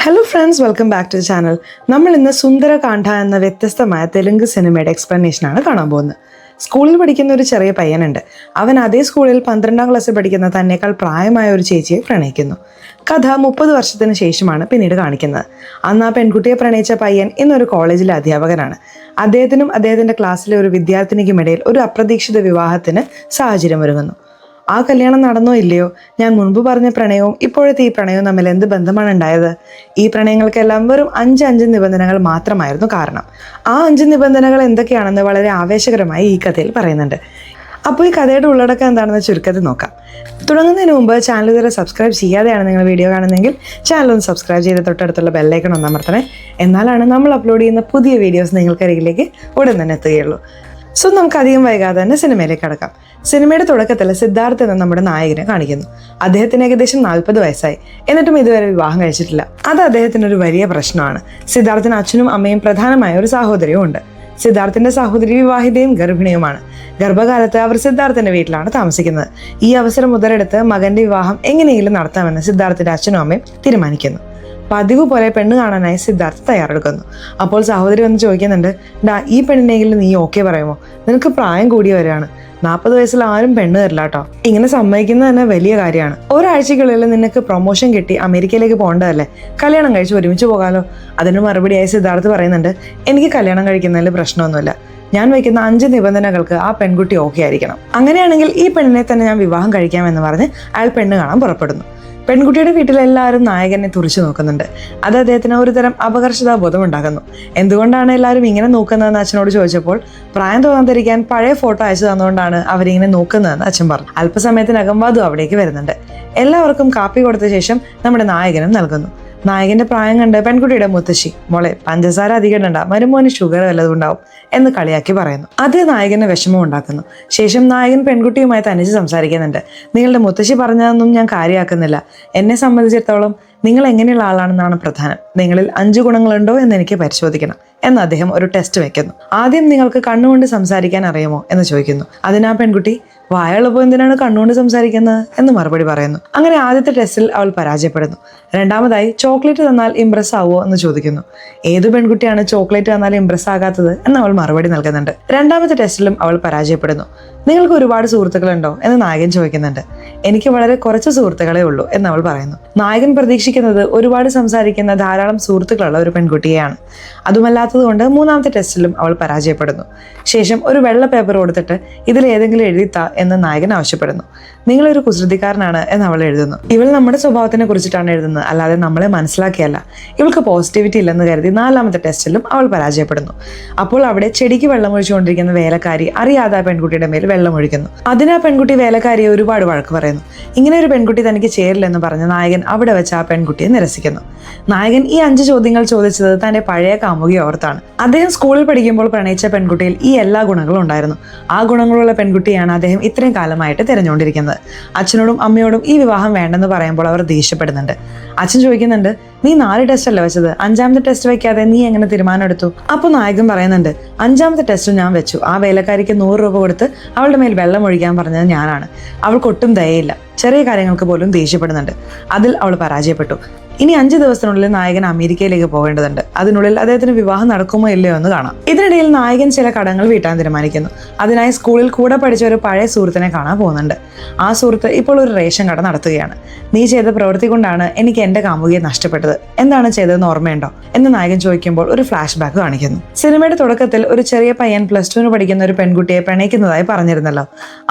Hello friends, welcome back to the channel. നമ്മൾ ഇന്ന് സുന്ദരകാന്ഡ എന്ന വ്യത്യസ്തമായ തെലുങ്ക് സിനിമയുടെ എക്സ്പ്ലനേഷനാണ് കാണാൻ പോകുന്നത്. സ്കൂളിൽ പഠിക്കുന്ന ഒരു ചെറിയ പയ്യനുണ്ട്. അവൻ അതേ സ്കൂളിൽ 12ാം ക്ലാസ്സിൽ പഠിക്കുന്ന തന്നേക്കാൾ പ്രായമായ ഒരു ചേച്ചിയെ പ്രണയിക്കുന്നു. കഥ 30 വർഷത്തിന് ശേഷമാണ് പിന്നീട് കാണിക്കുന്നത്. അന്ന് ആ പെൺകുട്ടിയെ പ്രണയിച്ച പയ്യൻ ഇന്നൊരു കോളേജിലെ അധ്യാപകനാണ്. അദ്ദേഹത്തിനും അദ്ദേഹത്തിൻ്റെ ക്ലാസ്സിലെ ഒരു വിദ്യാർത്ഥിനിക്കുമിടയിൽ ഒരു അപ്രതീക്ഷിത വിവാഹത്തിന് സാഹചര്യം ഒരുങ്ങുന്നു. ആ കല്യാണം നടന്നോ ഇല്ലയോ? ഞാൻ മുൻപ് പറഞ്ഞ പ്രണയവും ഇപ്പോഴത്തെ ഈ പ്രണയവും തമ്മിൽ എന്ത് ബന്ധമാണ് ഉണ്ടായത്? ഈ പ്രണയങ്ങൾക്കെല്ലാം വെറും 5 നിബന്ധനകൾ മാത്രമായിരുന്നു കാരണം. ആ 5 നിബന്ധനകൾ എന്തൊക്കെയാണെന്ന് വളരെ ആവേശകരമായി ഈ കഥയിൽ പറയുന്നുണ്ട്. അപ്പോൾ ഈ കഥയുടെ ഉള്ളടക്കം എന്താണെന്ന് ചുരുക്കത്തിൽ നോക്കാം. തുടങ്ങുന്നതിന് മുമ്പ് ചാനൽ ഇതുവരെ സബ്സ്ക്രൈബ് ചെയ്യാതെയാണ് നിങ്ങൾ വീഡിയോ കാണുന്നതെങ്കിൽ ചാനൽ ഒന്ന് സബ്സ്ക്രൈബ് ചെയ്ത് തൊട്ടടുത്തുള്ള ബെല്ലൈക്കൺ ഒന്ന് അമർത്തണേ. എന്നാലാണ് നമ്മൾ അപ്ലോഡ് ചെയ്യുന്ന പുതിയ വീഡിയോസ് നിങ്ങൾക്കരികിലേക്ക് ഉടൻ തന്നെ എത്തുകയുള്ളൂ. സോ നമുക്ക് അധികം വൈകാതെ തന്നെ സിനിമയിലേക്ക് കടക്കാം. സിനിമയുടെ തുടക്കത്തിൽ സിദ്ധാർത്ഥ് എന്ന നമ്മുടെ നായകനെ കാണിക്കുന്നു. അദ്ദേഹത്തിന് ഏകദേശം 40 വയസ്സായി. എന്നിട്ടും ഇതുവരെ വിവാഹം കഴിച്ചിട്ടില്ല. അത് അദ്ദേഹത്തിനൊരു വലിയ പ്രശ്നമാണ്. സിദ്ധാർത്ഥിന് അച്ഛനും അമ്മയും പ്രധാനമായ ഒരു സഹോദരിയും ഉണ്ട്. സിദ്ധാർത്ഥിന്റെ സഹോദരി വിവാഹിതയും ഗർഭിണിയുമാണ്. ഗർഭകാലത്ത് അവർ സിദ്ധാർത്ഥിന്റെ വീട്ടിലാണ് താമസിക്കുന്നത്. ഈ അവസരം മുതലെടുത്ത് മകന്റെ വിവാഹം എങ്ങനെയെങ്കിലും നടത്താമെന്ന് സിദ്ധാർത്ഥിന്റെ അച്ഛനും അമ്മയും തീരുമാനിക്കുന്നു. പതിവ് പോലെ പെണ്ണ് കാണാനായി സിദ്ധാർത്ഥ് തയ്യാറെടുക്കുന്നു. അപ്പോൾ സഹോദരി വന്ന് ചോദിക്കുന്നുണ്ട്, ഈ പെണ്ണിനെങ്കിലും നീ ഓക്കെ പറയുമോ? നിനക്ക് പ്രായം കൂടി വരികയാണ്. 40 വയസ്സിൽ ആരും പെണ്ണ് തരില്ല കേട്ടോ. ഇങ്ങനെ സമ്മതിക്കുന്നത് തന്നെ വലിയ കാര്യമാണ്. ഒരാഴ്ചക്കുള്ളിൽ നിനക്ക് പ്രൊമോഷൻ കിട്ടി അമേരിക്കയിലേക്ക് പോകേണ്ടതല്ലേ? കല്യാണം കഴിച്ച് ഒരുമിച്ച് പോകാലോ. അതിന് മറുപടിയായി സിദ്ധാർത്ഥ് പറയുന്നുണ്ട്, എനിക്ക് കല്യാണം കഴിക്കുന്നതിൽ പ്രശ്നമൊന്നുമില്ല. ഞാൻ വയ്ക്കുന്ന 5 നിബന്ധനകൾക്ക് ആ പെൺകുട്ടി ഓക്കെ ആയിരിക്കണം. അങ്ങനെയാണെങ്കിൽ ഈ പെണ്ണിനെ തന്നെ ഞാൻ വിവാഹം കഴിക്കാമെന്ന് പറഞ്ഞ് അയാൾ പെണ്ണ് കാണാൻ പുറപ്പെടുന്നു. പെൺകുട്ടിയുടെ വീട്ടിലെല്ലാവരും നായകനെ തുറിച്ചു നോക്കുന്നുണ്ട്. അത് അദ്ദേഹത്തിന് ഒരുതരം അപകർഷതാബോധം ഉണ്ടാക്കുന്നു. എന്തുകൊണ്ടാണ് എല്ലാവരും ഇങ്ങനെ നോക്കുന്നതെന്ന് അച്ഛനോട് ചോദിച്ചപ്പോൾ പ്രായം തോന്നാതിരിക്കാൻ പഴയ ഫോട്ടോ അയച്ചു തന്നുകൊണ്ടാണ് അവരിങ്ങനെ നോക്കുന്നതെന്ന് അച്ഛൻ പറഞ്ഞു. അല്പസമയത്തിനകം വധു അവിടേക്ക് വരുന്നുണ്ട്. എല്ലാവർക്കും കാപ്പി കൊടുത്ത ശേഷം നമ്മുടെ നായകനും നൽകുന്നു. നായകന്റെ പ്രായം കണ്ട് പെൺകുട്ടിയുടെ മുത്തശ്ശി, മോളെ പഞ്ചസാര അധികം ഇടണ്ട, മരുമോന് ഷുഗർ വല്ലതും ഉണ്ടാവും എന്ന് കളിയാക്കി പറയുന്നു. അത് നായകന് വിഷമം ഉണ്ടാക്കുന്നു. ശേഷം നായകൻ പെൺകുട്ടിയുമായി തനിച്ച് സംസാരിക്കുന്നുണ്ട്. നിങ്ങളുടെ മുത്തശ്ശി പറഞ്ഞതൊന്നും ഞാൻ കാര്യമാക്കുന്നില്ല. എന്നെ സംബന്ധിച്ചിടത്തോളം നിങ്ങൾ എങ്ങനെയുള്ള ആളാണെന്നാണ് പ്രധാനം. നിങ്ങളിൽ 5 ഗുണങ്ങളുണ്ടോ എന്ന് എനിക്ക് പരിശോധിക്കണം എന്ന് അദ്ദേഹം ഒരു ടെസ്റ്റ് വെക്കുന്നു. ആദ്യം നിങ്ങൾക്ക് കണ്ണുകൊണ്ട് സംസാരിക്കാൻ അറിയാമോ എന്ന് ചോദിക്കുന്നു. അതിനാ പെൺകുട്ടി, വായുള്ളപ്പോൾ എന്തിനാണ് കണ്ണുകൊണ്ട് സംസാരിക്കുന്നത് എന്ന് മറുപടി പറയുന്നു. അങ്ങനെ ആദ്യത്തെ ടെസ്റ്റിൽ അവൾ പരാജയപ്പെടുന്നു. രണ്ടാമതായി ചോക്ലേറ്റ് തന്നാൽ ഇംപ്രസ് ആവുമോ എന്ന് ചോദിക്കുന്നു. ഏതു പെൺകുട്ടിയാണ് ചോക്ലേറ്റ് തന്നാൽ ഇംപ്രസ് ആകാത്തത് എന്ന് അവൾ മറുപടി നൽകുന്നുണ്ട്. രണ്ടാമത്തെ ടെസ്റ്റിലും അവൾ പരാജയപ്പെടുന്നു. നിങ്ങൾക്ക് ഒരുപാട് സുഹൃത്തുക്കളുണ്ടോ എന്ന് നായകൻ ചോദിക്കുന്നുണ്ട്. എനിക്ക് വളരെ കുറച്ച് സുഹൃത്തുക്കളെ ഉള്ളൂ എന്ന് അവൾ പറയുന്നു. നായകൻ പ്രതീക്ഷിക്കുന്നത് ഒരുപാട് സംസാരിക്കുന്ന ധാരാളം സുഹൃത്തുക്കളുള്ള ഒരു പെൺകുട്ടിയെയാണ്. അതുമല്ലാത്തത് കൊണ്ട് മൂന്നാമത്തെ ടെസ്റ്റിലും അവൾ പരാജയപ്പെടുന്നു. ശേഷം ഒരു വെള്ള പേപ്പർ കൊടുത്തിട്ട് ഇതിൽ ഏതെങ്കിലും എഴുതിത്താ എന്ന് നായകൻ ആവശ്യപ്പെടുന്നു. നിങ്ങളൊരു കുസൃതിക്കാരനാണ് എന്ന് അവൾ എഴുതുന്നു. ഇവൾ നമ്മുടെ സ്വഭാവത്തിനെ കുറിച്ചിട്ടാണ് എഴുതുന്നത്, അല്ലാതെ നമ്മളെ മനസ്സിലാക്കിയല്ല. ഇവൾക്ക് പോസിറ്റിവിറ്റി ഇല്ലെന്ന് കരുതി 4ാമത്തെ ടെസ്റ്റിലും അവൾ പരാജയപ്പെടുന്നു. അപ്പോൾ അവിടെ ചെടിക്ക് വെള്ളമൊഴിച്ചുകൊണ്ടിരിക്കുന്ന വേലക്കാരി അറിയാതെ ആ പെൺകുട്ടിയുടെ മേൽ വെള്ളമൊഴിക്കുന്നു. അതിന് ആ പെൺകുട്ടി വേലക്കാരിയെ ഒരുപാട് വഴക്ക് പറയുന്നു. ഇങ്ങനെ ഒരു പെൺകുട്ടി തനിക്ക് ചേരില്ലെന്ന് പറഞ്ഞ് നായകൻ അവിടെ വെച്ച് ആ പെൺകുട്ടിയെ നിരസിക്കുന്നു. നായകൻ ഈ 5 ചോദ്യങ്ങൾ ചോദിച്ചത് തന്റെ പഴയ കാമുകിയെ ഓർത്താണ്. അദ്ദേഹം സ്കൂളിൽ പഠിക്കുമ്പോൾ പ്രണയിച്ച പെൺകുട്ടിയിൽ ഈ എല്ലാ ഗുണങ്ങളും ഉണ്ടായിരുന്നു. ആ ഗുണങ്ങളുള്ള പെൺകുട്ടിയാണ് അദ്ദേഹം ഇത്രയും കാലമായിട്ട് തിരഞ്ഞുകൊണ്ടിരിക്കുന്നത്. അച്ഛനോടും അമ്മയോടും ഈ വിവാഹം വേണ്ടെന്ന് പറയുമ്പോൾ അവർ ദേഷ്യപ്പെടുന്നുണ്ട്. അച്ഛൻ ചോദിക്കുന്നുണ്ട്, നീ 4 ടെസ്റ്റ് അല്ലേ വെച്ചത്, 5ാമത്തെ ടെസ്റ്റ് വെക്കാതെ നീ എങ്ങനെ തീരുമാനം എടുത്തു? അപ്പോൾ നായകൻ പറയുന്നുണ്ട്, 5ാമത്തെ ടെസ്റ്റ് ഞാൻ വെച്ചു. ആ വേലക്കാരിക്ക് 100 രൂപ കൊടുത്ത് അവളുടെ മേൽ വെള്ളം ഒഴിക്കാൻ പറഞ്ഞത് ഞാനാണ്. അവൾക്ക് ഒട്ടും ദയയില്ല. ചെറിയ കാര്യങ്ങൾക്ക് പോലും ദേഷ്യപ്പെടുന്നുണ്ട്. അതിൽ അവൾ പരാജയപ്പെട്ടു. ഇനി 5 ദിവസത്തിനുള്ളിൽ നായകൻ അമേരിക്കയിലേക്ക് പോകേണ്ടതുണ്ട്. അതിനുള്ളിൽ അദ്ദേഹത്തിന് വിവാഹം നടക്കുമോ ഇല്ലയോ എന്ന് കാണാം. ഇതിനിടയിൽ നായകൻ ചില കടങ്ങൾ വീട്ടാൻ തീരുമാനിക്കുന്നു. അതിനായി സ്കൂളിൽ കൂടെ പഠിച്ച ഒരു പഴയ സുഹൃത്തിനെ കാണാൻ പോകുന്നുണ്ട്. ആ സുഹൃത്ത് ഇപ്പോൾ ഒരു റേഷൻ കട നടത്തുകയാണ്. നീ ചെയ്ത പ്രവൃത്തി കൊണ്ടാണ് എനിക്ക് എന്റെ കാമുകിയെ നഷ്ടപ്പെട്ടത്. എന്താണ് ചെയ്തതെന്ന് ഓർമ്മയുണ്ടോ എന്ന് നായകൻ ചോദിക്കുമ്പോൾ ഒരു ഫ്ലാഷ് ബാക്ക് കാണിക്കുന്നു. സിനിമയുടെ തുടക്കത്തിൽ ഒരു ചെറിയ പയ്യൻ +2 പഠിക്കുന്ന ഒരു പെൺകുട്ടിയെ പ്രണയിക്കുന്നതായി പറഞ്ഞിരുന്നല്ലോ.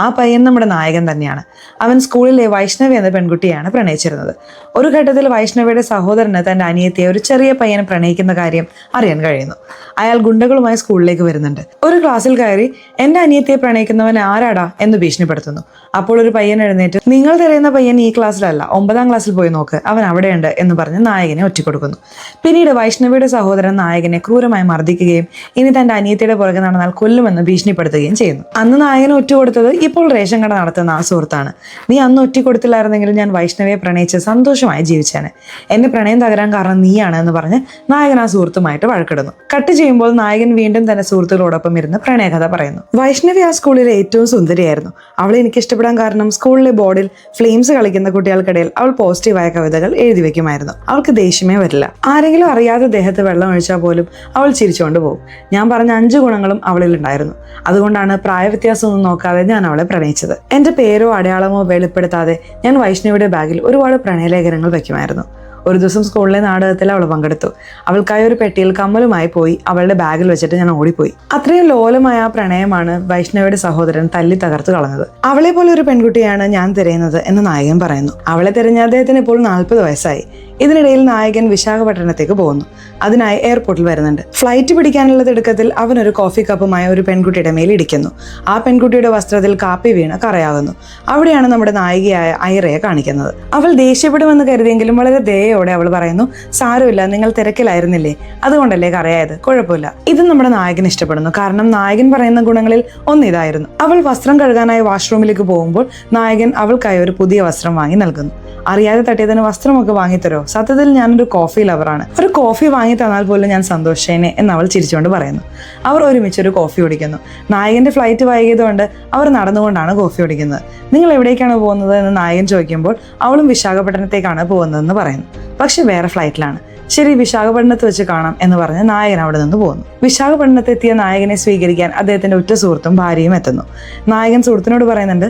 ആ പയ്യൻ നമ്മുടെ നായകൻ തന്നെയാണ്. അവൻ സ്കൂളിലെ വൈഷ്ണവി എന്ന പെൺകുട്ടിയാണ് പ്രണയിച്ചിരുന്നത്. ഒരു ഘട്ടത്തിൽ വൈഷ്ണവിയുടെ സഹോദരന് തന്റെ അനിയത്തിയെ ഒരു ചെറിയ പയ്യൻ പ്രണയിക്കുന്ന കാര്യം അറിയാൻ കഴിയുന്നു. അയാൾ ഗുണ്ടകളുമായി സ്കൂളിലേക്ക് വരുന്നുണ്ട്. ഒരു ക്ലാസ്സിൽ കയറി എന്റെ അനിയത്തിയെ പ്രണയിക്കുന്നവൻ ആരാടാ എന്ന് ഭീഷണിപ്പെടുത്തുന്നു. അപ്പോൾ ഒരു പയ്യൻ എഴുന്നേറ്റ്, നിങ്ങൾ തിരയുന്ന പയ്യൻ ഈ ക്ലാസ്സിലല്ല, 9ാം ക്ലാസ്സിൽ പോയി നോക്ക്, അവൻ അവിടെയുണ്ട് എന്ന് പറഞ്ഞ് നായകനെ ഒറ്റിക്കൊടുക്കുന്നു. പിന്നീട് വൈഷ്ണവിയുടെ സഹോദരൻ നായകനെ ക്രൂരമായി മർദ്ദിക്കുകയും ഇനി തന്റെ അനിയത്തിയുടെ പുറകെ നടന്നാൽ കൊല്ലുമെന്ന് ഭീഷണിപ്പെടുത്തുകയും ചെയ്യുന്നു. അന്ന് നായകനെ ഒറ്റുകൊടുത്തത് ഇപ്പോൾ റേഷൻ കട നടത്തുന്ന ആ സുഹൃത്താണ്. നീ അന്ന് ഒറ്റിക്കൊടുത്തില്ലായിരുന്നെങ്കിൽ ഞാൻ വൈഷ്ണവിയെ പ്രണയിച്ച് സന്തോഷം സന്തോഷമായി ജീവിച്ചേനെ. എന്റെ പ്രണയം തകരാൻ കാരണം നീയാണ് എന്ന് പറഞ്ഞ് നായകൻ ആ സുഹൃത്തുമായിട്ട് വഴക്കിടുന്നു. കട്ട് ചെയ്യുമ്പോൾ നായകൻ വീണ്ടും തന്റെ സുഹൃത്തുക്കളോടൊപ്പം ഇരുന്ന് പ്രണയകഥ പറയുന്നു. വൈഷ്ണവി ആ സ്കൂളിലെ ഏറ്റവും സുന്ദരിയായിരുന്നു. അവളെ എനിക്ക് ഇഷ്ടപ്പെടാൻ കാരണം സ്കൂളിലെ ബോർഡിൽ ഫ്ലെയിംസ് കളിക്കുന്ന കുട്ടികൾക്കിടയിൽ അവൾ പോസിറ്റീവായ കവിതകൾ എഴുതി വെക്കുമായിരുന്നു. അവൾക്ക് ദേഷ്യമേ വരില്ല. ആരെങ്കിലും അറിയാതെ ദേഹത്ത് വെള്ളം ഒഴിച്ചാൽ പോലും അവൾ ചിരിച്ചുകൊണ്ട് പോകും. ഞാൻ പറഞ്ഞ 5 ഗുണങ്ങളും അവളിൽ ഉണ്ടായിരുന്നു. അതുകൊണ്ടാണ് പ്രായവ്യത്യാസമൊന്നും നോക്കാതെ ഞാൻ അവളെ പ്രണയിച്ചത്. എന്റെ പേരോ അടയാളമോ വെളിപ്പെടുത്താതെ ഞാൻ വൈഷ്ണവിയുടെ ബാഗിൽ ഒരുപാട് പ്രണയലേഖനങ്ങൾ വെക്കുമായിരുന്നു. ഒരു ദിവസം സ്കൂളിലെ നാടകത്തിൽ അവൾ പങ്കെടുത്തു. അവൾക്കായി ഒരു പെട്ടിയിൽ കമ്മലുമായി പോയി അവളുടെ ബാഗിൽ വെച്ചിട്ട് ഞാൻ ഓടിപ്പോയി. അത്രയും ലോലമായ ആ പ്രണയമാണ് വൈഷ്ണവിയുടെ സഹോദരൻ തല്ലി തകർത്തു കളഞ്ഞത്. അവളെ പോലെ ഒരു പെൺകുട്ടിയാണ് ഞാൻ തിരയുന്നത് എന്ന് നായകൻ പറയുന്നു. അവളെ തിരഞ്ഞ അദ്ദേഹത്തിന് ഇപ്പോൾ 40 വയസ്സായി. ഇതിനിടയിൽ നായകൻ വിശാഖപട്ടണത്തേക്ക് പോകുന്നു. അതിനായി എയർപോർട്ടിൽ വരുന്നുണ്ട്. ഫ്ലൈറ്റ് പിടിക്കാനുള്ള തിടുക്കത്തിൽ അവൻ ഒരു കോഫി കപ്പുമായി ഒരു പെൺകുട്ടിയുടെ മേൽ ഇടിക്കുന്നു. ആ പെൺകുട്ടിയുടെ വസ്ത്രത്തിൽ കാപ്പി വീണ് കറയാകുന്നു. അവിടെയാണ് നമ്മുടെ നായികയായ ഐറയെ കാണിക്കുന്നത്. അവൾ ദേഷ്യപ്പെടുമെന്ന് കരുതിയെങ്കിലും വളരെ ദയോടെ അവൾ പറയുന്നു, സാരമില്ല, നിങ്ങൾ തിരക്കിലായിരുന്നില്ലേ, അതുകൊണ്ടല്ലേ കറയായത്, കുഴപ്പമില്ല. ഇത് നമ്മുടെ നായകൻ ഇഷ്ടപ്പെടുന്നു. കാരണം നായകൻ പറയുന്ന ഗുണങ്ങളിൽ ഒന്നിതായിരുന്നു. അവൾ വസ്ത്രം കഴുകാനായി വാഷ്റൂമിലേക്ക് പോകുമ്പോൾ നായകൻ അവൾക്കായി ഒരു പുതിയ വസ്ത്രം വാങ്ങി നൽകുന്നു. അറിയാതെ തട്ടിയതിന് വസ്ത്രമൊക്കെ വാങ്ങിത്തരോ? സത്യത്തിൽ ഞാനൊരു കോഫി ലവറാണ്. ഒരു കോഫി വാങ്ങി തന്നാൽ പോലും ഞാൻ സന്തോഷേനെ എന്ന് അവൾ ചിരിച്ചുകൊണ്ട് പറയുന്നു. അവർ ഒരുമിച്ചൊരു കോഫി കുടിക്കുന്നു. നായകന്റെ ഫ്ലൈറ്റ് വൈകിയതുകൊണ്ട് അവർ നടന്നുകൊണ്ടാണ് കോഫി കുടിക്കുന്നത്. നിങ്ങൾ എവിടേക്കാണ് പോകുന്നത് എന്ന് നായകൻ ചോദിക്കുമ്പോൾ അവളും വിശാഖപട്ടണത്തേക്കാണ് പോകുന്നതെന്ന് പറയുന്നു. പക്ഷെ വേറെ ഫ്ലൈറ്റിലാണ്. ശരി, വിശാഖപട്ടണത്ത് വെച്ച് കാണാം എന്ന് പറഞ്ഞ് നായകൻ അവിടെ നിന്ന് പോകുന്നു. വിശാഖപട്ടണത്തെത്തിയ നായകനെ സ്വീകരിക്കാൻ അദ്ദേഹത്തിന്റെ ഉറ്റ സുഹൃത്തും ഭാര്യയും എത്തുന്നു. നായകൻ സുഹൃത്തിനോട് പറയുന്നുണ്ട്,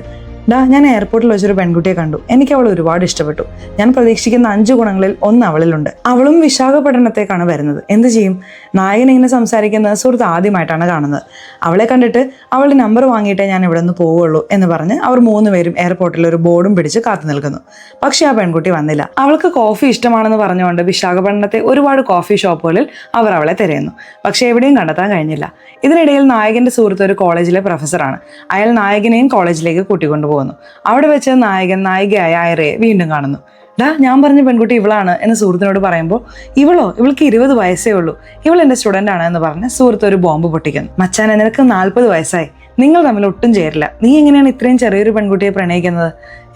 ഞാൻ എയർപോർട്ടിൽ വെച്ചൊരു പെൺകുട്ടിയെ കണ്ടു. എനിക്ക് അവൾ ഒരുപാട് ഇഷ്ടപ്പെട്ടു. ഞാൻ പ്രതീക്ഷിക്കുന്ന 5 ഗുണങ്ങളിൽ ഒന്ന് അവളിലുണ്ട്. അവളും വിശാഖപട്ടണത്തേക്കാണ് വരുന്നത്. എന്ത് ചെയ്യും? നായകൻ ഇങ്ങനെ സംസാരിക്കുന്നത് സുഹൃത്ത് ആദ്യമായിട്ടാണ് കാണുന്നത്. അവളെ കണ്ടിട്ട് അവളുടെ നമ്പർ വാങ്ങിയിട്ടേ ഞാൻ ഇവിടെ നിന്ന് പോവുള്ളൂ എന്ന് പറഞ്ഞ് അവർ 3 പേരും എയർപോർട്ടിൽ ഒരു ബോർഡും പിടിച്ച് കാത്തു നിൽക്കുന്നു. പക്ഷെ ആ പെൺകുട്ടി വന്നില്ല. അവൾക്ക് കോഫി ഇഷ്ടമാണെന്ന് പറഞ്ഞുകൊണ്ട് വിശാഖപട്ടണത്തെ ഒരുപാട് കോഫി ഷോപ്പുകളിൽ അവർ അവളെ തിരയുന്നു. പക്ഷെ എവിടെയും കണ്ടെത്താൻ കഴിഞ്ഞില്ല. ഇതിനിടയിൽ നായകന്റെ സുഹൃത്ത് ഒരു കോളേജിലെ പ്രൊഫസറാണ്. അയാൾ നായകനെയും കോളേജിലേക്ക് കൂട്ടിക്കൊണ്ടുപോകുന്നു. അവിടെ വെച്ച് നായകൻ നായികയായ ഐറയെ വീണ്ടും കാണുന്നു. ഞാൻ പറഞ്ഞ പെൺകുട്ടി ഇവളാണ് എന്ന് സുഹൃത്തിനോട് പറയുമ്പോൾ, ഇവൾക്ക് 20 വയസ്സേ ഉള്ളൂ, ഇവൾ എന്റെ സ്റ്റുഡന്റ് ആണ് എന്ന് പറഞ്ഞ് സുഹൃത്ത് ഒരു ബോംബ് പൊട്ടിക്കുന്നു. മച്ചാനെ, നിനക്ക് 40 വയസ്സായി, നിങ്ങൾ തമ്മിൽ ഒട്ടും ചേരില്ല, നീ എങ്ങനെയാണ് ഇത്രയും ചെറിയൊരു പെൺകുട്ടിയെ പ്രണയിക്കുന്നത്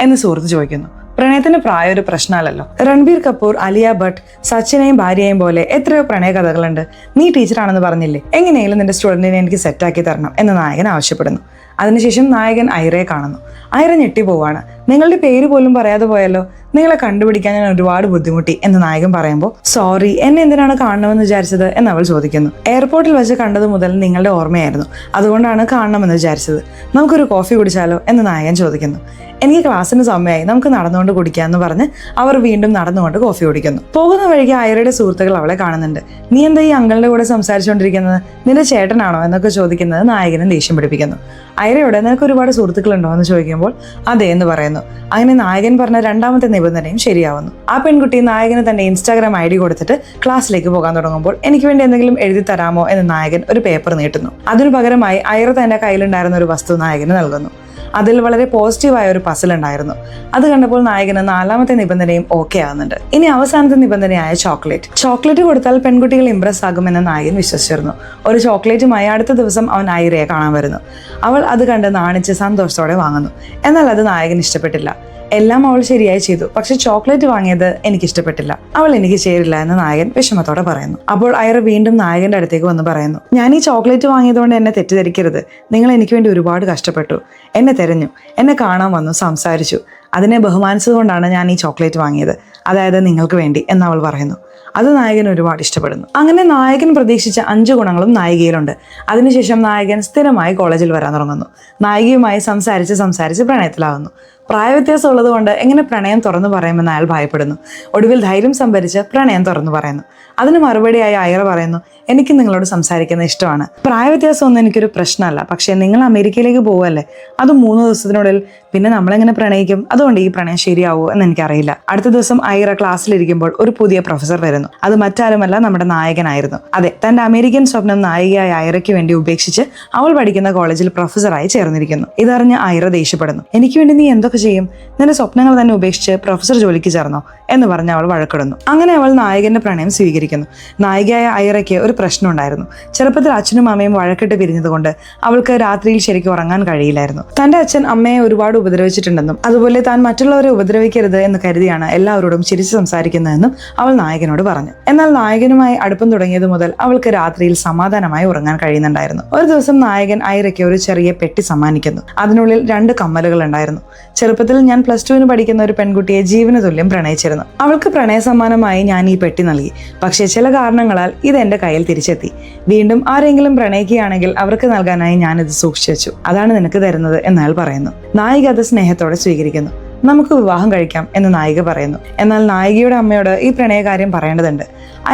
എന്ന് സുഹൃത്ത് ചോദിക്കുന്നു. പ്രണയത്തിന് പ്രായം ഒരു പ്രശ്നമല്ലല്ലോ. രൺബീർ കപൂർ, അലിയ ഭട്ട്, സച്ചിനെയും ഭാര്യയെയും പോലെ എത്രയോ പ്രണയ കഥകളുണ്ട്. നീ ടീച്ചറാണെന്ന് പറഞ്ഞില്ലേ, എങ്ങനെയെങ്കിലും നിന്റെ സ്റ്റുഡന്റിനെ എനിക്ക് സെറ്റാക്കി തരണം എന്ന് നായകൻ ആവശ്യപ്പെടുന്നു. അതിനുശേഷം നായകൻ ഐറയെ കാണുന്നു. ഐറ ഞെട്ടിപ്പോവാണ്. നിങ്ങളുടെ പേര് പോലും പറയാതെ പോയല്ലോ, നിങ്ങളെ കണ്ടുപിടിക്കാൻ ഞാൻ ഒരുപാട് ബുദ്ധിമുട്ടി എന്ന് നായകൻ പറയുമ്പോൾ, സോറി, എന്നെ എന്തിനാണ് കാണണമെന്ന് വിചാരിച്ചത് എന്ന് അവൾ ചോദിക്കുന്നു. എയർപോർട്ടിൽ വെച്ച് കണ്ടത് മുതൽ നിങ്ങളുടെ ഓർമ്മയായിരുന്നു, അതുകൊണ്ടാണ് കാണണമെന്ന് വിചാരിച്ചത്. നമുക്കൊരു കോഫി കുടിച്ചാലോ എന്ന് നായകൻ ചോദിക്കുന്നു. എനിക്ക് ക്ലാസ്സിന് സമയമായി, നമുക്ക് നടന്നുകൊണ്ട് കുടിക്കാമെന്ന് പറഞ്ഞ് അവർ വീണ്ടും നടന്നുകൊണ്ട് കോഫി കുടിക്കുന്നു. പോകുന്ന വഴിക്ക് ഐറയുടെ സുഹൃത്തുക്കൾ അവളെ കാണുന്നുണ്ട്. നീ എന്താ ഈ അങ്കിളിന്റെ കൂടെ സംസാരിച്ചുകൊണ്ടിരിക്കുന്നത്, നിന്റെ ചേട്ടനാണോ എന്നൊക്കെ ചോദിക്കുന്നത് നായകനെ ദേഷ്യം പിടിപ്പിക്കുന്നു. ഐറയോട് നിനക്ക് ഒരുപാട് സുഹൃത്തുക്കളുണ്ടോ എന്ന് ചോദിക്കുമ്പോൾ അതെ എന്ന് പറയുന്നു. അങ്ങനെ നായകൻ പറഞ്ഞ 2ാമത്തെ നിബന്ധനയും ശരിയാവുന്നു. ആ പെൺകുട്ടി നായകന് തന്റെ ഇൻസ്റ്റാഗ്രാം ID കൊടുത്തിട്ട് ക്ലാസ്സിലേക്ക് പോകാൻ തുടങ്ങുമ്പോൾ എനിക്ക് വേണ്ടി എന്തെങ്കിലും എഴുതി തരാമോ എന്ന് നായകൻ ഒരു പേപ്പർ നീട്ടുന്നു. അതിനു പകരമായി ഐറ തന്റെ കയ്യിലുണ്ടായിരുന്ന ഒരു വസ്തു നായകന് നൽകുന്നു. അതിൽ വളരെ പോസിറ്റീവായ ഒരു പസിൽ ഉണ്ടായിരുന്നു. അത് കണ്ടപ്പോൾ നായകന് 4ാമത്തെ നിബന്ധനയും ഓക്കെ ആവുന്നുണ്ട്. ഇനി അവസാനത്തെ നിബന്ധനയായ ചോക്ലേറ്റ് കൊടുത്താൽ പെൺകുട്ടികൾ ഇംപ്രസ് ആകുമെന്ന് നായകൻ വിശ്വസിച്ചിരുന്നു. ഒരു ചോക്ലേറ്റുമായി അടുത്ത ദിവസം അവൻ ഐറയെ കാണാൻ വരുന്നു. അവൾ അത് കണ്ട് നാണിച്ച് സന്തോഷത്തോടെ വാങ്ങുന്നു. എന്നാൽ അത് നായകൻ ഇഷ്ടപ്പെട്ടില്ല. എല്ലാം അവൾ ശരിയായി ചെയ്തു, പക്ഷെ ചോക്ലേറ്റ് വാങ്ങിയത് എനിക്ക് ഇഷ്ടപ്പെട്ടില്ല, അവൾ എനിക്ക് ചേരില്ല എന്ന് നായകൻ വിഷമത്തോടെ പറയുന്നു. അപ്പോൾ ഐറ വീണ്ടും നായകന്റെ അടുത്തേക്ക് വന്ന് പറയുന്നു, ഞാൻ ഈ ചോക്ലേറ്റ് വാങ്ങിയതുകൊണ്ട് എന്നെ തെറ്റിദ്ധരിക്കരുത്. നിങ്ങൾ എനിക്ക് വേണ്ടി ഒരുപാട് കഷ്ടപ്പെട്ടു, എന്നെ തെരഞ്ഞു, എന്നെ കാണാൻ വന്നു, സംസാരിച്ചു. അതിനെ ബഹുമാനിച്ചതുകൊണ്ടാണ് ഞാൻ ഈ ചോക്ലേറ്റ് വാങ്ങിയത്, അതായത് നിങ്ങൾക്ക് വേണ്ടി എന്ന് അവൾ പറയുന്നു. അത് നായകൻ ഒരുപാട് ഇഷ്ടപ്പെടുന്നു. അങ്ങനെ നായകൻ പ്രതീക്ഷിച്ച 5 ഗുണങ്ങളും നായികയിലുണ്ട്. അതിനുശേഷം നായകൻ സ്ഥിരമായി കോളേജിൽ വരാൻ തുടങ്ങുന്നു. നായികയുമായി സംസാരിച്ച് പ്രണയത്തിലാകുന്നു. പ്രായവ്യത്യാസം ഉള്ളത് കൊണ്ട് എങ്ങനെ പ്രണയം തുറന്നു പറയുമെന്ന് അയാൾ ഭയപ്പെടുന്നു. ഒടുവിൽ ധൈര്യം സംഭരിച്ച് പ്രണയം തുറന്നു പറയുന്നു. അതിന് മറുപടിയായി ഐറ പറയുന്നു, എനിക്ക് നിങ്ങളോട് സംസാരിക്കുന്നത് ഇഷ്ടമാണ്. പ്രായവ്യത്യാസം ഒന്നും എനിക്കൊരു പ്രശ്നമല്ല, പക്ഷേ നിങ്ങൾ അമേരിക്കയിലേക്ക് പോവല്ലേ, അതും 3 ദിവസത്തിനുള്ളിൽ, പിന്നെ നമ്മളെങ്ങനെ പ്രണയിക്കും? അതുകൊണ്ട് ഈ പ്രണയം ശരിയാവോ എന്ന് എനിക്കറിയില്ല. അടുത്ത ദിവസം ഐറ ക്ലാസ്സിലിരിക്കുമ്പോൾ ഒരു പുതിയ പ്രൊഫസർ വരുന്നു. അത് മറ്റാരുമല്ല, നമ്മുടെ നായകനായിരുന്നു. അതെ, തന്റെ അമേരിക്കൻ സ്വപ്നം നായികയായ ഐറയ്ക്ക് വേണ്ടി ഉപേക്ഷിച്ച് അവൾ പഠിക്കുന്ന കോളേജിൽ പ്രൊഫസറായി ചേർന്നിരിക്കുന്നു. ഇതറിഞ്ഞ് ഐറ ദേഷ്യപ്പെടുന്നു. എനിക്ക് വേണ്ടി നീ എന്തൊക്കെ എന്തൊക്കെ ചെയ്യും? നിന്റെ സ്വപ്നങ്ങൾ തന്നെ ഉപേക്ഷിച്ച് പ്രൊഫസർ ജോലിക്ക് ചേർന്നോ എന്ന് പറഞ്ഞ് അവൾ വഴക്കിടുന്നു. അങ്ങനെ അവൾ നായകന്റെ പ്രണയം സ്വീകരിക്കുന്നു. നായികയായ ഐറയ്ക്ക് ഒരു പ്രശ്നം ഉണ്ടായിരുന്നു. ചെറുപ്പത്തിൽ അച്ഛനും അമ്മയും വഴക്കിട്ട് പിരിഞ്ഞതുകൊണ്ട് അവൾക്ക് രാത്രിയിൽ ശരിക്കും ഉറങ്ങാൻ കഴിയില്ലായിരുന്നു. തന്റെ അച്ഛൻ അമ്മയെ ഒരുപാട് ഉപദ്രവിച്ചിട്ടുണ്ടെന്നും അതുപോലെ താൻ മറ്റുള്ളവരെ ഉപദ്രവിക്കരുത് എന്ന് കരുതിയാണ് എല്ലാവരോടും ചിരിച്ചു സംസാരിക്കുന്നതെന്നും അവൾ നായകനോട് പറഞ്ഞു. എന്നാൽ നായകനുമായി അടുപ്പം തുടങ്ങിയത് മുതൽ അവൾക്ക് രാത്രിയിൽ സമാധാനമായി ഉറങ്ങാൻ കഴിയുന്നുണ്ടായിരുന്നു. ഒരു ദിവസം നായകൻ ഐറയ്ക്ക് ഒരു ചെറിയ പെട്ടി സമ്മാനിക്കുന്നു. അതിനുള്ളിൽ 2 കമ്മലുകൾ ഉണ്ടായിരുന്നു. ചെറുപ്പത്തിൽ ഞാൻ +2 പഠിക്കുന്ന ഒരു പെൺകുട്ടിയെ ജീവന തുല്യം പ്രണയിച്ചിരുന്നു. അവൾക്ക് പ്രണയ സമ്മാനമായി ഞാൻ ഈ പെട്ടി നൽകി. പക്ഷേ ചില കാരണങ്ങളാൽ ഇത് എന്റെ കയ്യിൽ തിരിച്ചെത്തി. വീണ്ടും ആരെങ്കിലും പ്രണയിക്കുകയാണെങ്കിൽ അവർക്ക് നൽകാനായി ഞാനിത് സൂക്ഷിച്ചു വെച്ചു. അതാണ് നിനക്ക് തരുന്നത് എന്നയാൾ പറയുന്നു. നായിക അത് സ്നേഹത്തോടെ സ്വീകരിക്കുന്നു. നമുക്ക് വിവാഹം കഴിക്കാം എന്ന് നായിക പറയുന്നു. എന്നാൽ നായികയുടെ അമ്മയോട് ഈ പ്രണയകാര്യം പറയേണ്ടതുണ്ട്.